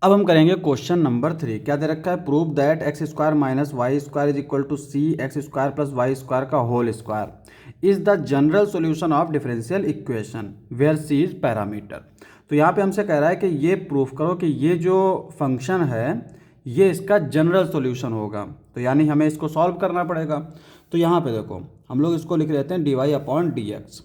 अब हम करेंगे क्वेश्चन नंबर 3। क्या दे रखा है? Prove that x square minus y square is equal to c x square plus y square का whole square is the general solution of differential equation where c is parameter. तो यहाँ पे हमसे कह रहा है कि ये प्रूफ करो कि ये जो फंक्शन है ये इसका जनरल सॉल्यूशन होगा। तो यानी हमें इसको सॉल्व करना पड़ेगा। तो यहाँ पे देखो हम लोग इसको लिख लेते हैं d y upon d x.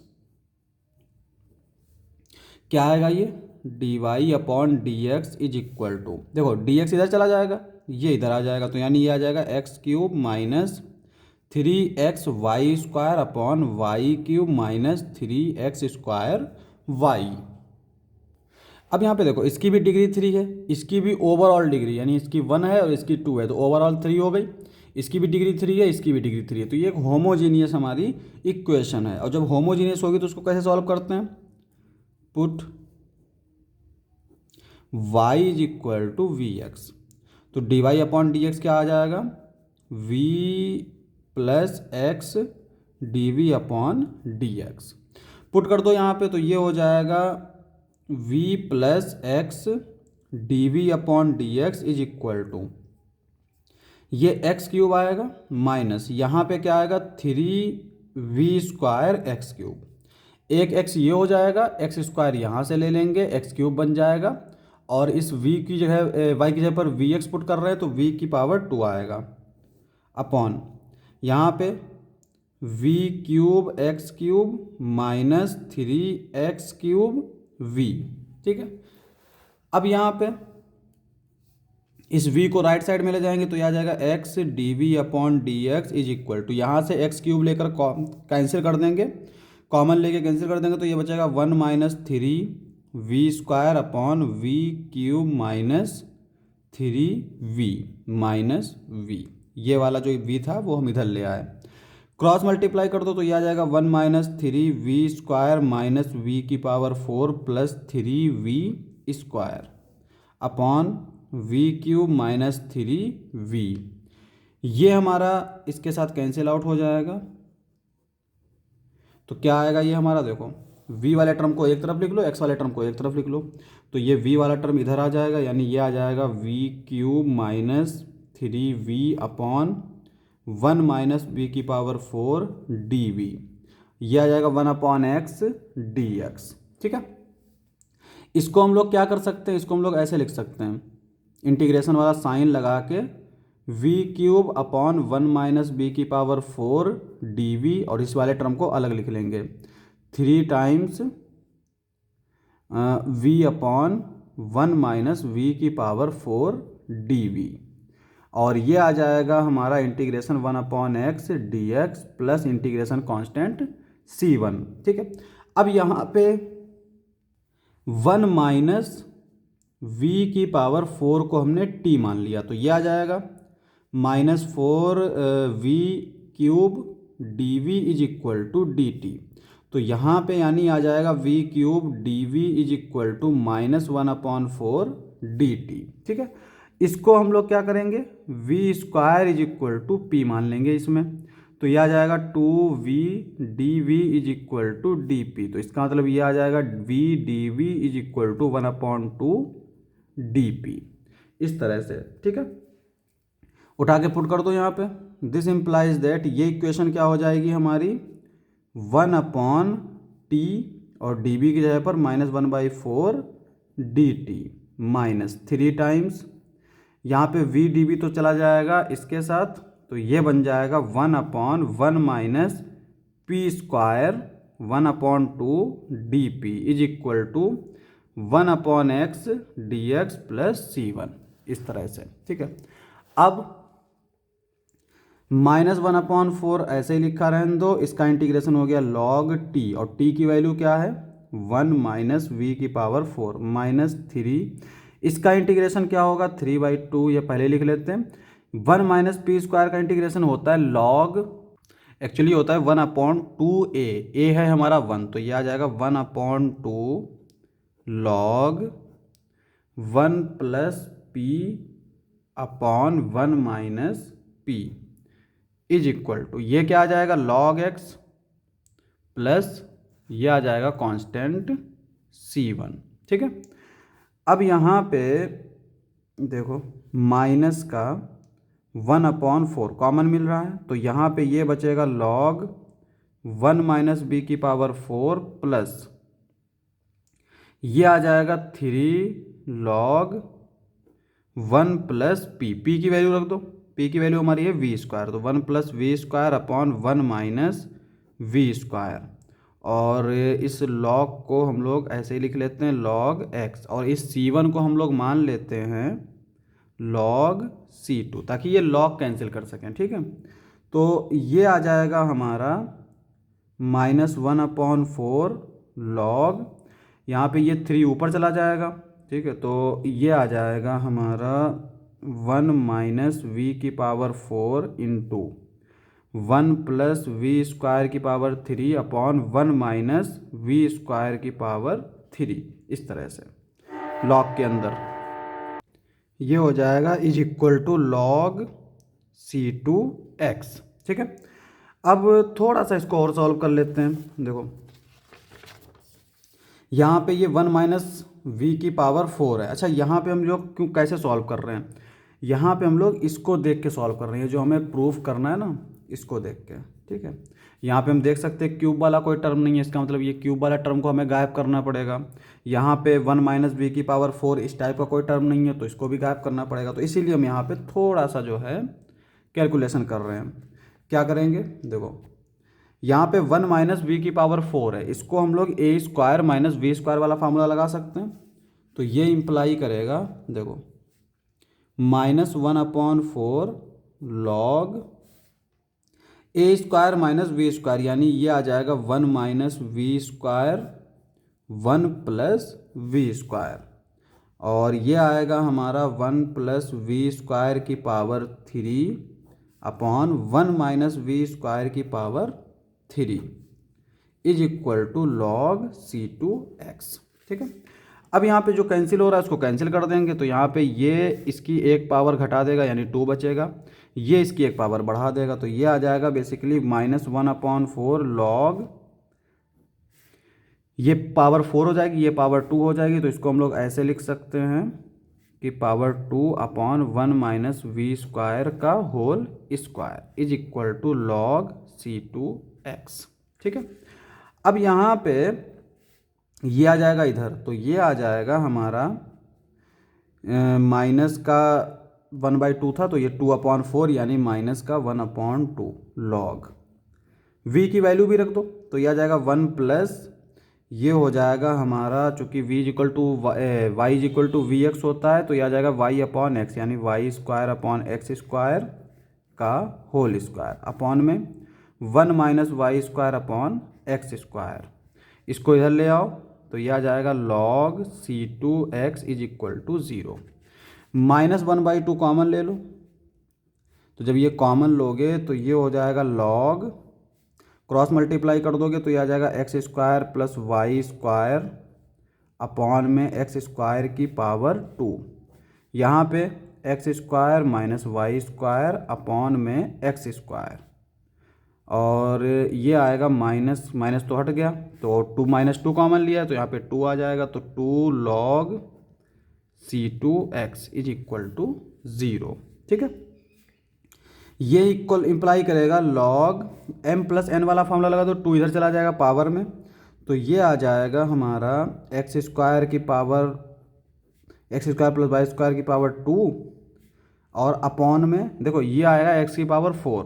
क्या आएगा ये? D y upon d x is equal to, देखो डी एक्स इधर चला जाएगा, ये इधर आ जाएगा, तो यानी ये आ जाएगा x cube minus 3x y square upon y cube minus 3x square y. अब यहाँ पे देखो इसकी भी डिग्री 3 है, इसकी भी ओवरऑल डिग्री यानी इसकी 1 है और इसकी 2 है, तो ओवरऑल 3 हो गई। इसकी भी डिग्री 3 है, इसकी भी डिग्री 3 है, तो ये एक होमोजीनियस हमारी इक्वेशन है। और जब होमोजीनियस होगी तो उसको कैसे सॉल्व करते हैं? Put y is equal to v x. तो d y upon d x क्या आ जाएगा? v plus x d v upon d x. Put कर दो यहाँ पे, तो ये हो जाएगा v plus x d v upon d x is equal to, ये एक्स क्यूब आएगा माइनस यहाँ पे क्या आएगा? 3v square x cube. एक एक्स ये हो जाएगा, एक्स स्क्वायर यहाँ से ले लेंगे, एक्स क्यूब बन जाएगा। और इस v की जगह y की जगह पर वी एक्स पुट कर रहे हैं तो v की पावर 2 आएगा अपॉन यहाँ पे v cube x cube minus 3x cube v। ठीक है, अब यहाँ पे इस v को राइट साइड में ले जाएंगे तो यह आ जाएगा x d v upon d x is equal to, यहाँ से एक्स क्यूब लेकर कैंसिल कर देंगे, कॉमन लेके कैंसिल कर देंगे तो ये बचेगा 1 minus 3v square upon v cube minus 3v minus v। ये वाला जो v था वो हम इधर ले आए, क्रॉस मल्टीप्लाई कर दो तो ये आ जाएगा 1 minus 3v square minus v की power 4 plus 3v square upon v cube minus 3v। ये हमारा इसके साथ कैंसिल आउट हो जाएगा, तो क्या आएगा ये हमारा? देखो v वाले टर्म को एक तरफ लिख लो, x वाले टर्म को एक तरफ लिख लो, तो ये v वाला टर्म इधर आ जाएगा, यानी ये आ जाएगा v cube minus 3v upon 1 minus v की पावर 4 dv। ये आ जाएगा 1 अपॉन एक्स डी एक्स। ठीक है, इसको हम लोग क्या कर सकते हैं? इसको हम लोग ऐसे लिख सकते हैं, इंटीग्रेशन वाला साइन लगा के v cube upon 1 minus b की पावर 4 dv, और इस वाले टर्म को अलग लिख लेंगे 3 times v upon 1 minus v की पावर 4 dv। और ये आ जाएगा हमारा integration 1 upon x d x plus integration constant c1। ठीक है, अब यहाँ पे 1 माइनस v की पावर 4 को हमने t मान लिया, तो ये आ जाएगा minus 4v cube d v is equal to d t. तो यहाँ पे यानी आ जाएगा v cube d v is equal to minus 1 upon 4 d t. ठीक है, इसको हम लोग क्या करेंगे? v square is equal to p मान लेंगे इसमें, तो यह आ जाएगा 2v d v is equal to d p. तो इसका मतलब ये आ जाएगा v d v is equal to 1 upon 2 d p, इस तरह से। ठीक है, उठा के पुट कर दो यहाँ पे, दिस इम्प्लाइज दैट, ये इक्वेशन क्या हो जाएगी हमारी? 1 अपॉन टी और डी बी की जगह पर minus 1/4 D T minus 3 times यहाँ पे वी डी बी तो चला जाएगा इसके साथ, तो ये बन जाएगा 1 upon 1 minus p square 1 upon 2 d p is equal to 1 upon x d x plus c1, इस तरह से। ठीक है, अब माइनस 1 अपॉन 4 ऐसे ही लिखा रहने दो, इसका इंटीग्रेशन हो गया लॉग टी, और टी की वैल्यू क्या है? 1 माइनस वी की पावर 4 माइनस 3, इसका इंटीग्रेशन क्या होगा? 3/2, ये पहले लिख लेते हैं। 1 माइनस पी स्क्वायर का इंटीग्रेशन होता है लॉग, एक्चुअली होता है 1 अपॉन 2a, a है हमारा 1, तो ये आ जाएगा 1 upon 2 log 1 plus p upon 1 minus p is equal to, ये क्या आ जाएगा? लॉग एक्स प्लस ये आ जाएगा कांस्टेंट c1। ठीक है, अब यहाँ पे देखो माइनस का 1/4 कॉमन मिल रहा है, तो यहाँ पे ये बचेगा log 1 माइनस बी की पावर 4 प्लस ये आ जाएगा 3 log 1 प्लस पी की वैल्यू रख दो, पी की वैल्यू हमारी है वी स्क्वायर, तो 1 plus v square upon 1 minus v square. और इस log को हम लोग ऐसे ही लिख लेते हैं log x, और इस c1 को हम लोग मान लेते हैं log c2, ताकि ये log कैंसिल कर सकें। ठीक है, तो ये आ जाएगा हमारा -1/4 log, यहाँ पे ये 3 ऊपर चला जाएगा। ठीक है, तो ये आ जाएगा हमारा 1 माइनस वी की power 4 into 1 plus v square की power 3 upon 1 minus v square की पावर 3, इस तरह से लॉग के अंदर ये हो जाएगा is equal to log c2x। ठीक है, अब थोड़ा सा इसको और सॉल्व कर लेते हैं। देखो यहाँ पे ये 1 माइनस वी की पावर 4 है। अच्छा, यहाँ पे हम लोग क्यों कैसे सॉल्व कर रहे हैं, यहाँ पे हम लोग इसको देख के सॉल्व कर रहे हैं, जो हमें प्रूफ करना है ना, इसको देख के। ठीक है, यहाँ पे हम देख सकते हैं क्यूब वाला कोई टर्म नहीं है, इसका मतलब ये क्यूब वाला टर्म को हमें गायब करना पड़ेगा। यहाँ पे 1 माइनस बी की पावर 4 इस टाइप का कोई टर्म नहीं है, तो इसको भी गायब करना पड़ेगा। तो इसीलिए हम यहाँ पे थोड़ा सा जो है कैलकुलेशन कर रहे हैं। क्या करेंगे, देखो यहाँ पे 1 माइनस बी की पावर 4 है, इसको हम लोग ए स्क्वायर माइनस बी स्क्वायर वाला फार्मूला लगा सकते हैं। तो ये इम्प्लाई करेगा, देखो -1/4 log a square minus v square, यानी ये आ जाएगा 1 minus v square 1 plus v square, और ये आएगा हमारा 1 प्लस वी स्क्वायर की power 3 upon 1 minus v square की power 3 is equal to log c2x। ठीक है, अब यहाँ पे जो कैंसिल हो रहा है उसको कैंसिल कर देंगे, तो यहाँ पे ये इसकी एक पावर घटा देगा यानी 2 बचेगा, ये इसकी एक पावर बढ़ा देगा, तो ये आ जाएगा बेसिकली -1/4 log, ये पावर 4 हो जाएगी, ये पावर 2 हो जाएगी, तो इसको हम लोग ऐसे लिख सकते हैं कि पावर 2/1 माइनस वी स्क्वायर का whole square is equal to log c2x। ठीक है, अब यहाँ पे ये आ जाएगा इधर, तो ये आ जाएगा हमारा माइनस का 1/2 था, तो ये 2/4 यानी माइनस का 1/2 log v की वैल्यू भी रख दो, तो ये आ जाएगा 1 प्लस ये हो जाएगा हमारा, चूँकि v equal to y is equal to v x होता है, तो यह आ जाएगा y/x यानी y square upon x square का होल स्क्वायर अपॉन में 1 minus y square upon x square. इसको इधर ले आओ, तो यह आ जाएगा log c2x is equal to 0। -1/2 common ले लो, तो जब ये कॉमन लोगे तो ये हो जाएगा log, क्रॉस मल्टीप्लाई कर दोगे तो ये आ जाएगा x square plus y square upon में एक्स स्क्वायर की पावर 2, यहाँ पे x square minus y square upon में एक्स स्क्वायर, और ये आएगा माइनस माइनस तो हट गया, तो 2 - 2 कॉमन लिया तो यहाँ पे 2 आ जाएगा, तो 2 log c2x is equal to 0। ठीक है, ये इक्वल इम्प्लाई करेगा log m प्लस n वाला फॉर्मूला लगा दो, 2 इधर चला जाएगा पावर में, तो ये आ जाएगा हमारा एक्स स्क्वायर की power x square plus y square की पावर 2, और अपॉन में देखो ये आएगा x की पावर 4,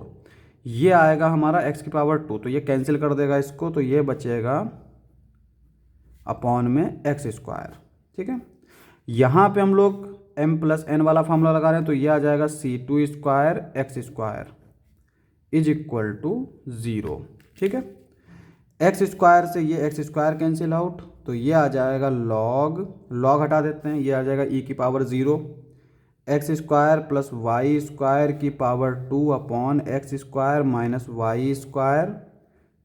ये आएगा हमारा x की पावर 2, तो ये कैंसिल कर देगा इसको, तो ये बचेगा अपॉन में एक्स स्क्वायर। ठीक है, यहाँ पे हम लोग m प्लस n वाला फार्मूला लगा रहे हैं, तो ये आ जाएगा c2 square x square is equal to 0। ठीक है, एक्स स्क्वायर से ये एक्स स्क्वायर कैंसिल आउट, तो ये आ जाएगा लॉग हटा देते हैं, ये आ जाएगा e की power 0 x square plus y square की power 2 upon x square minus y square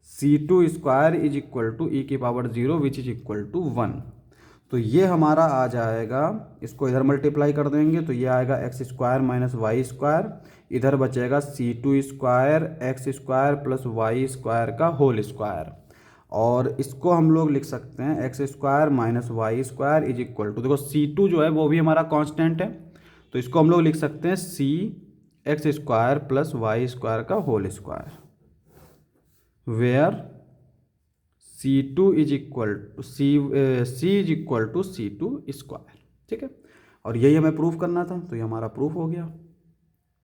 c2 square is equal to e की power 0 which is equal to 1। तो ये हमारा आ जाएगा, इसको इधर मल्टीप्लाई कर देंगे तो ये आएगा x square minus y square, इधर बचेगा c2 square x square plus y square का होल स्क्वायर, और इसको हम लोग लिख सकते हैं x square minus y square is equal to, देखो c2 जो है वो भी हमारा कांस्टेंट है, तो इसको हम लोग लिख सकते हैं c x square plus y square का whole square, where c two is equal to c is equal to c two square. ठीक है, और यही हमें प्रूफ करना था, तो ये हमारा प्रूफ हो गया।